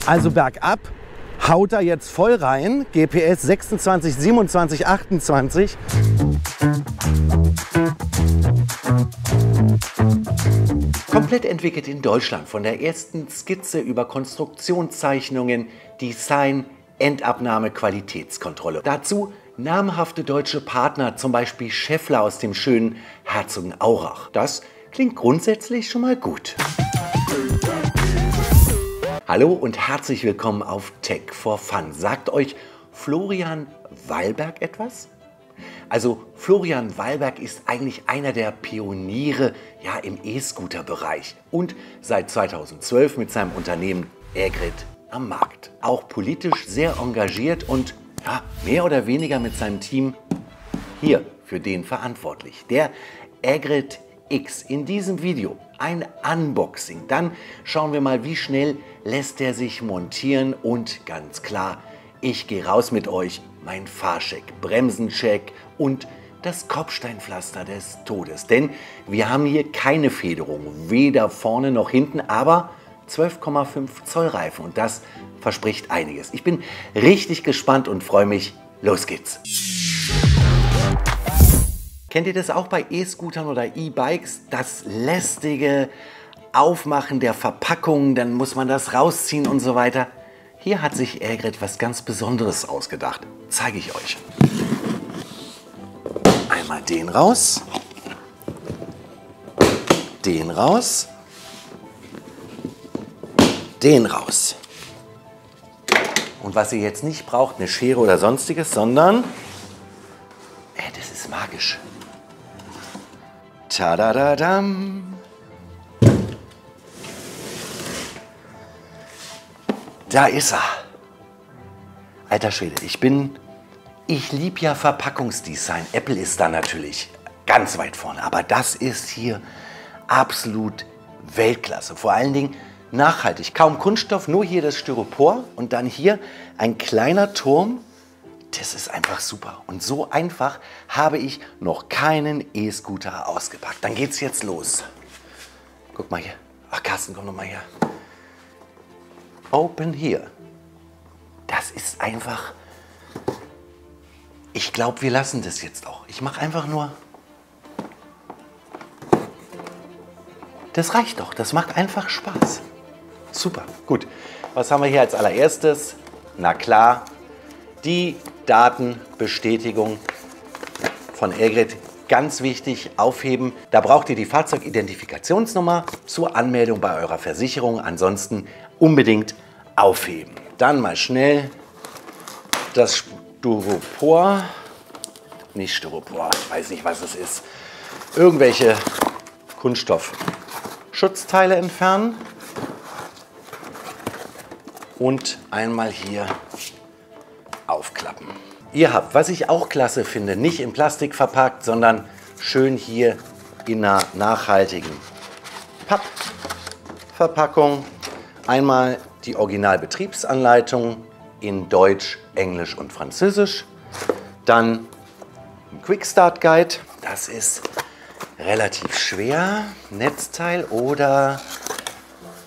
Also bergab haut er jetzt voll rein. GPS 26, 27, 28. Komplett entwickelt in Deutschland, von der ersten Skizze über Konstruktionszeichnungen, Design, Endabnahme, Qualitätskontrolle. Dazu namhafte deutsche Partner, zum Beispiel Schaeffler aus dem schönen Herzogenaurach. Das klingt grundsätzlich schon mal gut. Hallo und herzlich willkommen auf Tech for Fun. Sagt euch Florian Weilberg etwas? Also Florian Weilberg ist eigentlich einer der Pioniere im E-Scooter-Bereich und seit 2012 mit seinem Unternehmen Egrid am Markt. Auch politisch sehr engagiert und mehr oder weniger mit seinem Team hier für den verantwortlich. Der Egrid X. In diesem Video ein Unboxing. Dann schauen wir mal, wie schnell lässt er sich montieren und ganz klar, ich gehe raus mit euch, mein Fahrcheck, Bremsencheck und das Kopfsteinpflaster des Todes. Denn wir haben hier keine Federung, weder vorne noch hinten, aber 12,5 Zoll Reifen und das verspricht einiges. Ich bin richtig gespannt und freue mich. Los geht's! Kennt ihr das auch bei E-Scootern oder E-Bikes? Das lästige Aufmachen der Verpackung, dann muss man das rausziehen und so weiter. Hier hat sich Egrid was ganz Besonderes ausgedacht. Zeige ich euch. Einmal den raus. Den raus. Den raus. Und was ihr jetzt nicht braucht, eine Schere oder sonstiges, sondern das ist magisch. Tadadadam. Da ist er. Alter Schwede, ich liebe ja Verpackungsdesign. Apple ist da natürlich ganz weit vorne, aber das ist hier absolut Weltklasse. Vor allen Dingen nachhaltig. Kaum Kunststoff, nur hier das Styropor und dann hier ein kleiner Turm. Das ist einfach super. Und so einfach habe ich noch keinen E-Scooter ausgepackt. Dann geht's jetzt los. Guck mal hier. Ach, Carsten, komm noch mal her. Open here. Das ist einfach... Ich glaube, wir lassen das jetzt auch. Ich mache einfach nur... Das reicht doch. Das macht einfach Spaß. Super. Gut. Was haben wir hier als allererstes? Na klar, die Datenbestätigung von Egrid. Ganz wichtig, aufheben. Da braucht ihr die Fahrzeugidentifikationsnummer zur Anmeldung bei eurer Versicherung. Ansonsten unbedingt aufheben. Dann mal schnell das Styropor. Nicht Styropor, ich weiß nicht, was es ist. Irgendwelche Kunststoffschutzteile entfernen. Und einmal hier aufklappen. Ihr habt, was ich auch klasse finde, nicht in Plastik verpackt, sondern schön hier in einer nachhaltigen Pappverpackung. Einmal die Originalbetriebsanleitung in Deutsch, Englisch und Französisch. Dann ein Quick Start Guide. Das ist relativ schwer. Netzteil oder...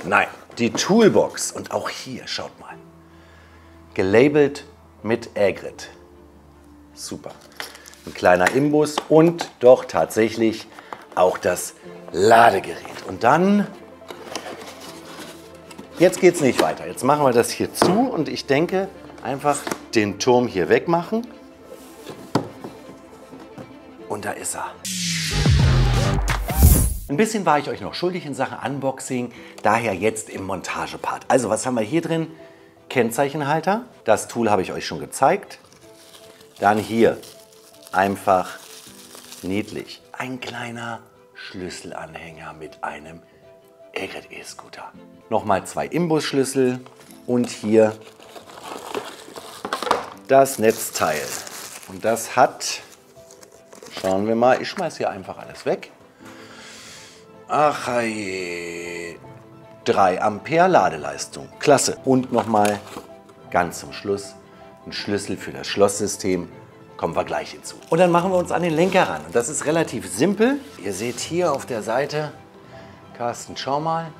Nein, die Toolbox. Und auch hier, schaut mal. Gelabelt mit Egrid. Super. Ein kleiner Imbus und doch tatsächlich auch das Ladegerät. Und dann, jetzt geht es nicht weiter. Jetzt machen wir das hier zu und ich denke, einfach den Turm hier wegmachen. Und da ist er. Ein bisschen war ich euch noch schuldig in Sachen Unboxing, daher jetzt im Montagepart. Also was haben wir hier drin? Kennzeichenhalter, das Tool habe ich euch schon gezeigt. Dann hier einfach niedlich ein kleiner Schlüsselanhänger mit einem Egrid E-Scooter. Nochmal 2 Imbusschlüssel und hier das Netzteil. Und das hat, schauen wir mal, ich schmeiße hier einfach alles weg. Ach je. 3 Ampere Ladeleistung. Klasse. Und nochmal ganz zum Schluss ein Schlüssel für das Schlosssystem. Kommen wir gleich hinzu. Und dann machen wir uns an den Lenker ran. Und das ist relativ simpel. Ihr seht hier auf der Seite, Carsten, schau mal,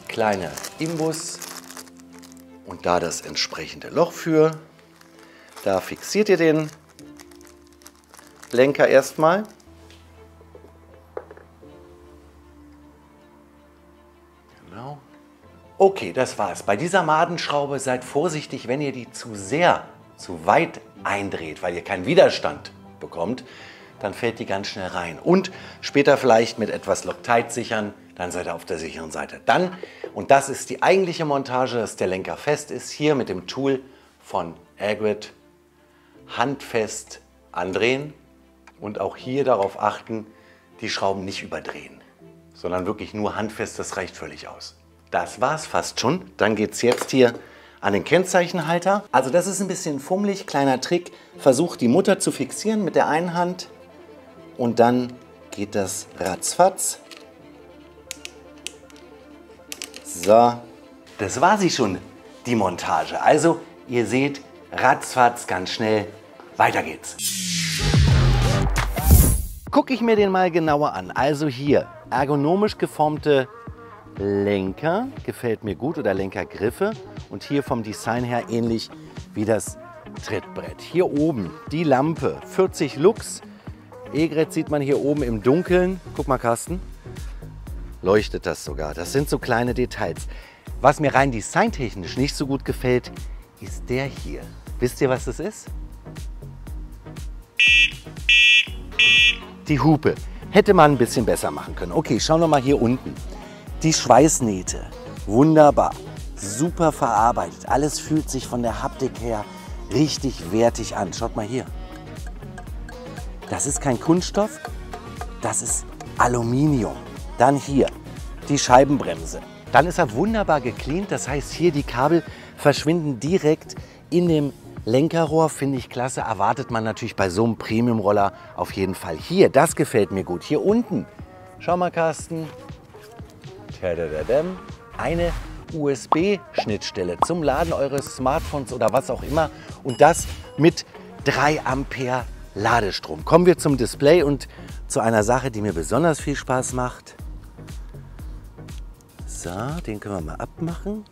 kleine Imbus und da das entsprechende Loch für. Da fixiert ihr den Lenker erstmal. Genau. Okay, das war's. Bei dieser Madenschraube seid vorsichtig, wenn ihr die zu weit eindreht, weil ihr keinen Widerstand bekommt, dann fällt die ganz schnell rein. Und später vielleicht mit etwas Loctite sichern, dann seid ihr auf der sicheren Seite. Dann, und das ist die eigentliche Montage, dass der Lenker fest ist, hier mit dem Tool von Agrid handfest andrehen und auch hier darauf achten, die Schrauben nicht überdrehen, sondern wirklich nur handfest, das reicht völlig aus. Das war's fast schon. Dann geht es jetzt hier an den Kennzeichenhalter. Also das ist ein bisschen fummelig, kleiner Trick. Versucht die Mutter zu fixieren mit der einen Hand und dann geht das ratzfatz. So, das war sie schon, die Montage. Also ihr seht, ratzfatz, ganz schnell, weiter geht's. Gucke ich mir den mal genauer an. Also hier, ergonomisch geformte Lenker, gefällt mir gut, oder Lenkergriffe. Und hier vom Design her ähnlich wie das Trittbrett. Hier oben die Lampe, 40 Lux. E-Gret sieht man hier oben im Dunkeln. Guck mal, Carsten, leuchtet das sogar. Das sind so kleine Details. Was mir rein designtechnisch nicht so gut gefällt, ist der hier. Wisst ihr, was das ist? Die Hupe. Hätte man ein bisschen besser machen können. Okay, schauen wir mal hier unten. Die Schweißnähte. Wunderbar. Super verarbeitet. Alles fühlt sich von der Haptik her richtig wertig an. Schaut mal hier. Das ist kein Kunststoff, das ist Aluminium. Dann hier die Scheibenbremse. Dann ist er wunderbar gecleant. Das heißt, hier die Kabel verschwinden direkt in dem Lenkerrohr. Finde ich klasse. Erwartet man natürlich bei so einem Premium-Roller auf jeden Fall. Hier, das gefällt mir gut. Hier unten, schau mal, Carsten. Eine USB-Schnittstelle zum Laden eures Smartphones oder was auch immer. Und das mit 3 Ampere Ladestrom. Kommen wir zum Display und zu einer Sache, die mir besonders viel Spaß macht. So, den können wir mal abmachen.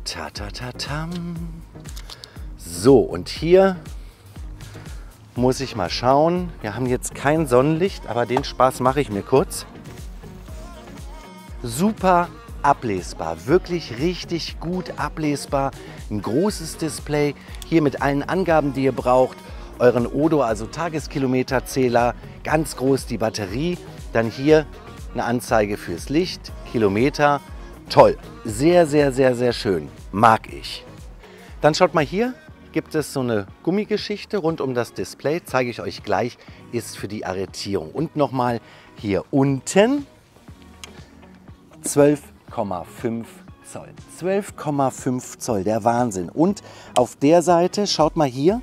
Ta-ta-ta-tam. So, und hier muss ich mal schauen. Wir haben jetzt kein Sonnenlicht, aber den Spaß mache ich mir kurz. Super ablesbar, wirklich richtig gut ablesbar. Ein großes Display, hier mit allen Angaben, die ihr braucht. Euren Odo, also Tageskilometerzähler, ganz groß die Batterie. Dann hier eine Anzeige fürs Licht, Kilometer. Toll, sehr, sehr, sehr, sehr schön, mag ich. Dann schaut mal hier, gibt es so eine Gummigeschichte rund um das Display, zeige ich euch gleich, ist für die Arretierung. Und nochmal hier unten 12,5 Zoll. 12,5 Zoll, der Wahnsinn. Und auf der Seite, schaut mal hier,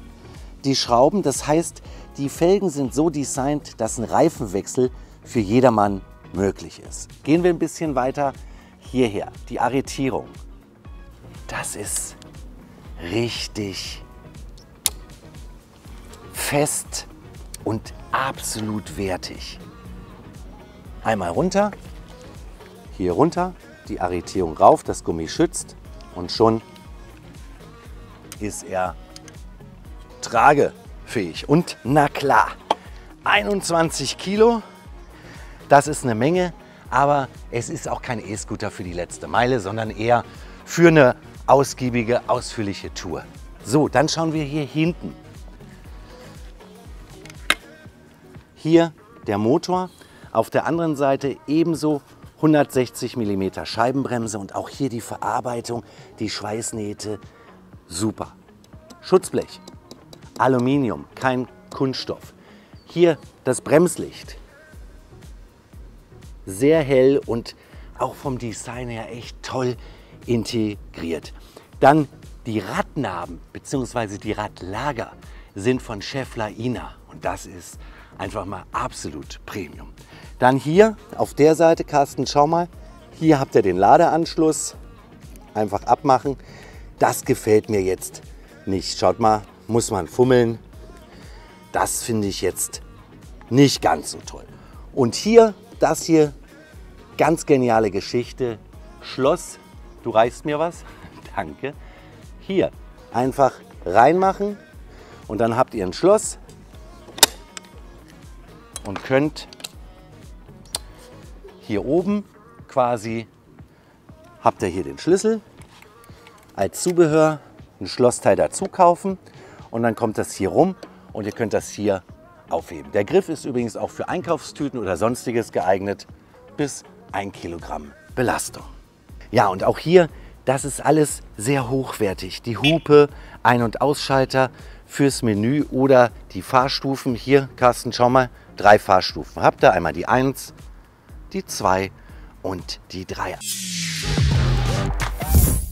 die Schrauben, das heißt, die Felgen sind so designt, dass ein Reifenwechsel für jedermann möglich ist. Gehen wir ein bisschen weiter hierher, die Arretierung. Das ist richtig fest und absolut wertig. Einmal runter, hier runter, die Arretierung rauf, das Gummi schützt und schon ist er tragefähig. Und na klar, 21 Kilo, das ist eine Menge, aber es ist auch kein E-Scooter für die letzte Meile, sondern eher für eine ausgiebige, ausführliche Tour. So, dann schauen wir hier hinten. Hier der Motor, auf der anderen Seite ebenso 160 mm Scheibenbremse und auch hier die Verarbeitung, die Schweißnähte, super. Schutzblech, Aluminium, kein Kunststoff. Hier das Bremslicht, sehr hell und auch vom Design her echt toll integriert. Dann die Radnaben bzw. die Radlager sind von Schaeffler-Ina und das ist einfach mal absolut Premium. Dann hier auf der Seite, Carsten, schau mal, hier habt ihr den Ladeanschluss, einfach abmachen. Das gefällt mir jetzt nicht. Schaut mal, muss man fummeln. Das finde ich jetzt nicht ganz so toll. Und hier, das hier, ganz geniale Geschichte. Schloss, du reichst mir was, Danke. Hier einfach reinmachen und dann habt ihr ein Schloss und könnt hier oben quasi, habt ihr hier den Schlüssel als Zubehör, ein Schlossteil dazu kaufen und dann kommt das hier rum und ihr könnt das hier aufheben. Der Griff ist übrigens auch für Einkaufstüten oder sonstiges geeignet, bis 1 Kilogramm Belastung. Ja, und auch hier, das ist alles sehr hochwertig. Die Hupe, Ein- und Ausschalter fürs Menü oder die Fahrstufen. Hier, Carsten, schau mal, 3 Fahrstufen habt ihr. Einmal die 1, die 2 und die 3.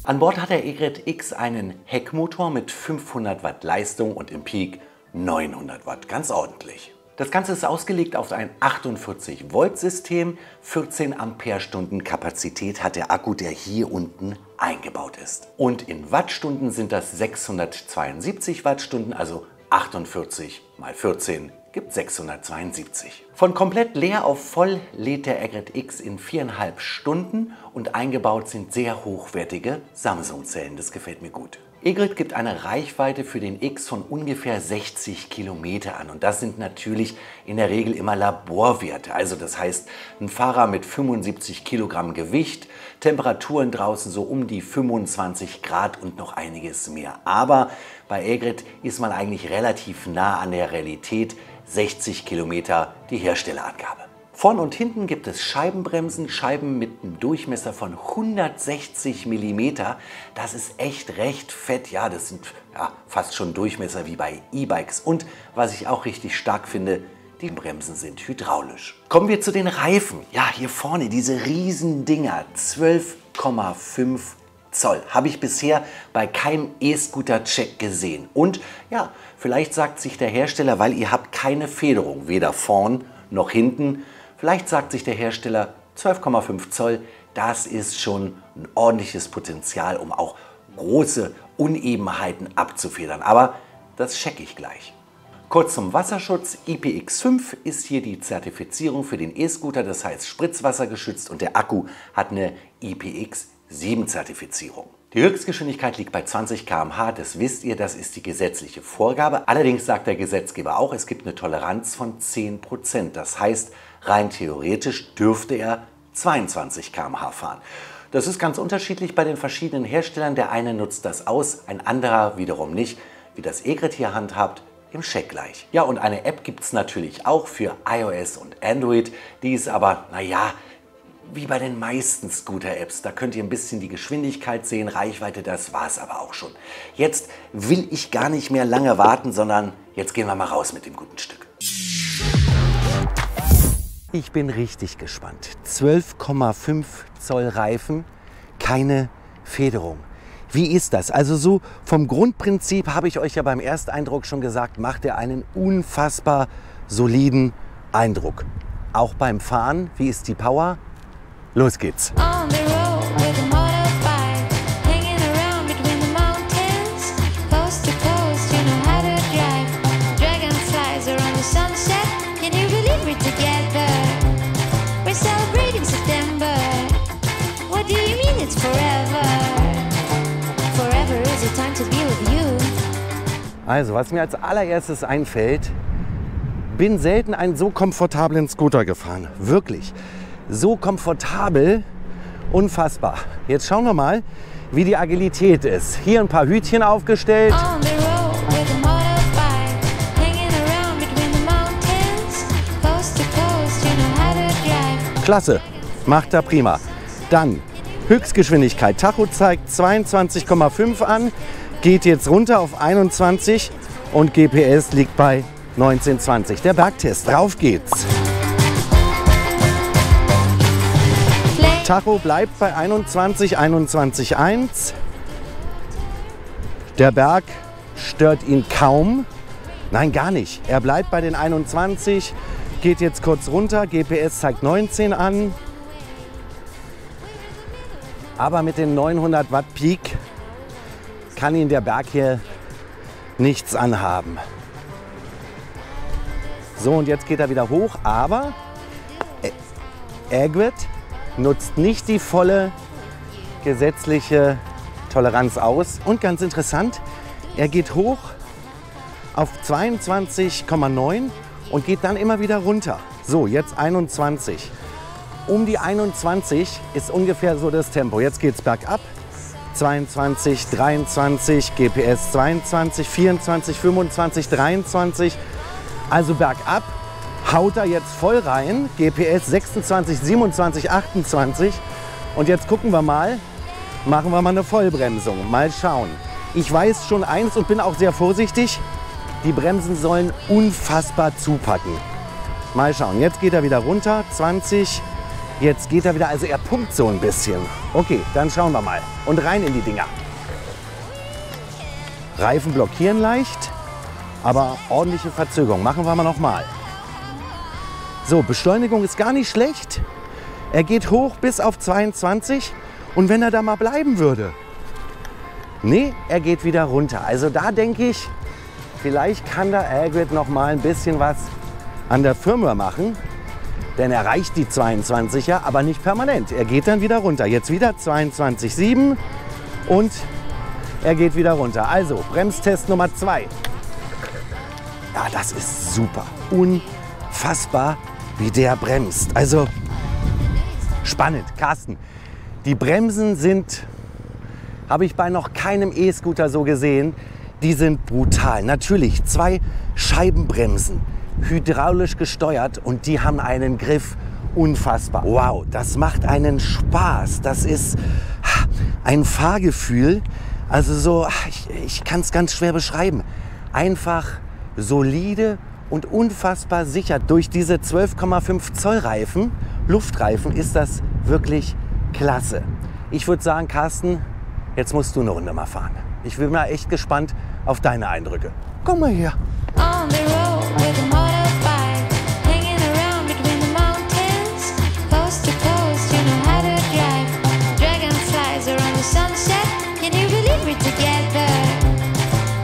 An Bord hat der Egret X einen Heckmotor mit 500 Watt Leistung und im Peak 900 Watt, ganz ordentlich. Das Ganze ist ausgelegt auf ein 48 Volt System, 14 Ampere-Stunden Kapazität hat der Akku, der hier unten eingebaut ist. Und in Wattstunden sind das 672 Wattstunden, also 48 mal 14 gibt 672. Von komplett leer auf voll lädt der Egret X in 4,5 Stunden und eingebaut sind sehr hochwertige Samsung-Zellen. Das gefällt mir gut. Egret gibt eine Reichweite für den X von ungefähr 60 Kilometer an und das sind natürlich in der Regel immer Laborwerte. Also das heißt, ein Fahrer mit 75 Kilogramm Gewicht, Temperaturen draußen so um die 25 Grad und noch einiges mehr. Aber bei Egret ist man eigentlich relativ nah an der Realität. 60 Kilometer die Herstellerangabe. Vorn und hinten gibt es Scheibenbremsen, Scheiben mit einem Durchmesser von 160 mm. Das ist echt recht fett. Ja, das sind fast schon Durchmesser wie bei E-Bikes. Und was ich auch richtig stark finde, die Bremsen sind hydraulisch. Kommen wir zu den Reifen. Ja, hier vorne diese riesen Dinger, 12,5 Zoll. Habe ich bisher bei keinem E-Scooter-Check gesehen. Und ja, vielleicht sagt sich der Hersteller, weil ihr habt keine Federung, weder vorn noch hinten. Vielleicht sagt sich der Hersteller, 12,5 Zoll, das ist schon ein ordentliches Potenzial, um auch große Unebenheiten abzufedern. Aber das checke ich gleich. Kurz zum Wasserschutz. IPX5 ist hier die Zertifizierung für den E-Scooter, das heißt spritzwassergeschützt und der Akku hat eine IPX7-Zertifizierung. Die Höchstgeschwindigkeit liegt bei 20 km/h, das wisst ihr, das ist die gesetzliche Vorgabe. Allerdings sagt der Gesetzgeber auch, es gibt eine Toleranz von 10%. Das heißt, rein theoretisch dürfte er 22 km/h fahren. Das ist ganz unterschiedlich bei den verschiedenen Herstellern. Der eine nutzt das aus, ein anderer wiederum nicht. Wie das Egret hier handhabt, im Check gleich. Ja, und eine App gibt es natürlich auch für iOS und Android. Die ist aber, naja, wie bei den meisten Scooter-Apps. Da könnt ihr ein bisschen die Geschwindigkeit sehen, Reichweite, das war es aber auch schon. Jetzt will ich gar nicht mehr lange warten, sondern jetzt gehen wir mal raus mit dem guten Stück. Ich bin richtig gespannt. 12,5 Zoll Reifen, keine Federung. Wie ist das? Also so vom Grundprinzip habe ich euch ja beim Ersteindruck schon gesagt, macht er einen unfassbar soliden Eindruck. Auch beim Fahren, wie ist die Power? Los geht's! Also, was mir als allererstes einfällt, bin selten einen so komfortablen Scooter gefahren. Wirklich. So komfortabel, unfassbar. Jetzt schauen wir mal, wie die Agilität ist. Hier ein paar Hütchen aufgestellt. Klasse, macht er prima. Dann Höchstgeschwindigkeit. Tacho zeigt 22,5 an, geht jetzt runter auf 21 und GPS liegt bei 19,20. Der Bergtest, drauf geht's. Tacho bleibt bei 21, 21,1. Der Berg stört ihn kaum. Nein, gar nicht. Er bleibt bei den 21, geht jetzt kurz runter. GPS zeigt 19 an. Aber mit den 900 Watt Peak kann ihn der Berg hier nichts anhaben. So, und jetzt geht er wieder hoch, aber Egret nutzt nicht die volle gesetzliche Toleranz aus. Und ganz interessant, er geht hoch auf 22,9 und geht dann immer wieder runter. So, jetzt 21. Um die 21 ist ungefähr so das Tempo. Jetzt geht es bergab. 22, 23, GPS 22, 24, 25, 23. Also bergab haut er jetzt voll rein. GPS 26, 27, 28. Und jetzt gucken wir mal, machen wir mal eine Vollbremsung. Mal schauen. Ich weiß schon eins und bin auch sehr vorsichtig. Die Bremsen sollen unfassbar zupacken. Mal schauen. Jetzt geht er wieder runter. 20. Jetzt geht er wieder. Also er pumpt so ein bisschen. Okay, dann schauen wir mal. Und rein in die Dinger. Reifen blockieren leicht, aber ordentliche Verzögerung. Machen wir mal nochmal. So, Beschleunigung ist gar nicht schlecht. Er geht hoch bis auf 22. Und wenn er da mal bleiben würde? Nee, er geht wieder runter. Also da denke ich, vielleicht kann der Airgrid noch mal ein bisschen was an der Firmware machen. Denn er erreicht die 22er, aber nicht permanent. Er geht dann wieder runter. Jetzt wieder 22,7 und er geht wieder runter. Also Bremstest Nummer 2. Ja, das ist super. Unfassbar, wie der bremst. Also spannend. Carsten, die Bremsen sind, habe ich bei noch keinem E-Scooter so gesehen, die sind brutal. Natürlich 2 Scheibenbremsen, hydraulisch gesteuert und die haben einen Griff unfassbar. Wow, das macht einen Spaß. Das ist ein Fahrgefühl. Also so, ich kann es ganz schwer beschreiben. Einfach solide und unfassbar sicher. Durch diese 12,5 Zoll Reifen, Luftreifen, ist das wirklich klasse. Ich würde sagen, Carsten, jetzt musst du eine Runde mal fahren. Ich bin mal echt gespannt auf deine Eindrücke. Komm mal her. On the road with a motorbike, hanging around between the mountains, coast to coast, you know how to drive. Dragonflies around the sunset, can you believe we're together?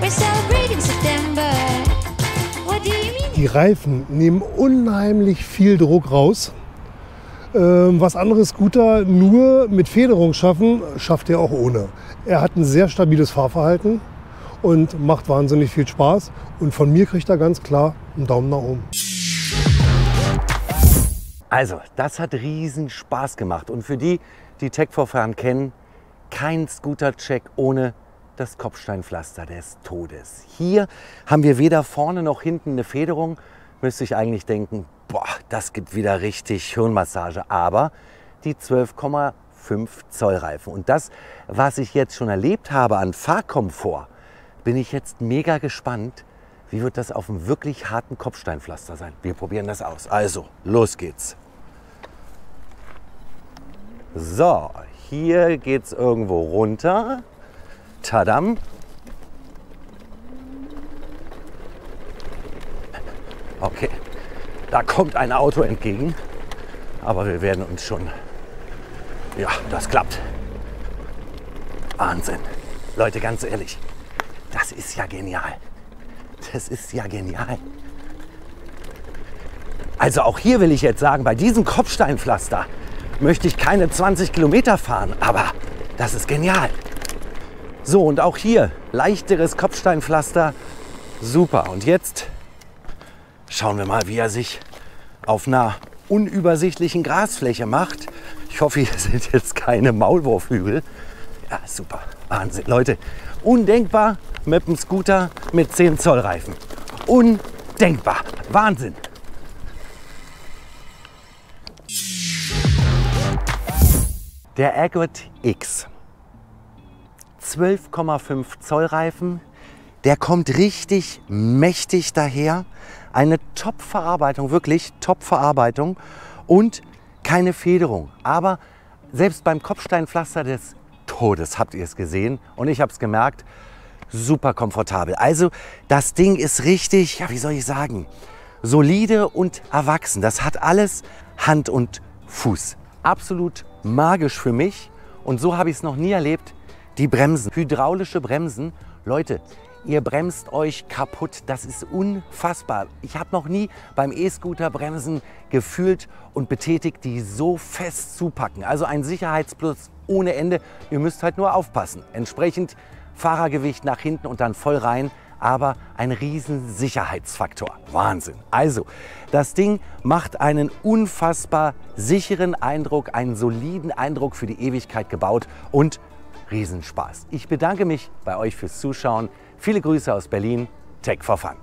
We're celebrating September. What do you mean? Die Reifen nehmen unheimlich viel Druck raus. Was andere Scooter nur mit Federung schaffen, schafft er auch ohne. Er hat ein sehr stabiles Fahrverhalten und macht wahnsinnig viel Spaß. Und von mir kriegt er ganz klar einen Daumen nach oben. Also, das hat riesen Spaß gemacht. Und für die, die Tech4Fun kennen, kein Scooter-Check ohne das Kopfsteinpflaster des Todes. Hier haben wir weder vorne noch hinten eine Federung. Müsste ich eigentlich denken, boah, das gibt wieder richtig Hirnmassage. Aber die 12,5 Zoll Reifen. Und das, was ich jetzt schon erlebt habe an Fahrkomfort, bin ich jetzt mega gespannt, wie wird das auf einem wirklich harten Kopfsteinpflaster sein. Wir probieren das aus. Also, los geht's. So, hier geht's irgendwo runter. Tadam. Okay, da kommt ein Auto entgegen, aber wir werden uns schon, ja, das klappt. Wahnsinn. Leute, ganz ehrlich, das ist ja genial. Das ist ja genial. Also auch hier will ich jetzt sagen, bei diesem Kopfsteinpflaster möchte ich keine 20 Kilometer fahren, aber das ist genial. So, und auch hier leichteres Kopfsteinpflaster, super. Und jetzt schauen wir mal, wie er sich auf einer unübersichtlichen Grasfläche macht. Ich hoffe, hier sind jetzt keine Maulwurfhügel. Ja, super. Wahnsinn. Leute, undenkbar mit einem Scooter mit 10 Zoll Reifen. Undenkbar. Wahnsinn. Der Airgrid X. 12,5 Zoll Reifen. Der kommt richtig mächtig daher. Eine Top-Verarbeitung, wirklich Top-Verarbeitung und keine Federung. Aber selbst beim Kopfsteinpflaster des Todes habt ihr es gesehen und ich habe es gemerkt, super komfortabel. Also das Ding ist richtig, ja wie soll ich sagen, solide und erwachsen. Das hat alles Hand und Fuß. Absolut magisch für mich und so habe ich es noch nie erlebt. Die Bremsen, hydraulische Bremsen, Leute, Ihr bremst euch kaputt. Das ist unfassbar. Ich habe noch nie beim E-Scooter Bremsen gefühlt und betätigt, die so fest zupacken. Also ein Sicherheitsplus ohne Ende. Ihr müsst halt nur aufpassen. Entsprechend Fahrergewicht nach hinten und dann voll rein. Aber ein riesen Sicherheitsfaktor. Wahnsinn. Also, das Ding macht einen unfassbar sicheren Eindruck, einen soliden Eindruck, für die Ewigkeit gebaut und Riesenspaß. Ich bedanke mich bei euch fürs Zuschauen. Viele Grüße aus Berlin. Tech for Fun.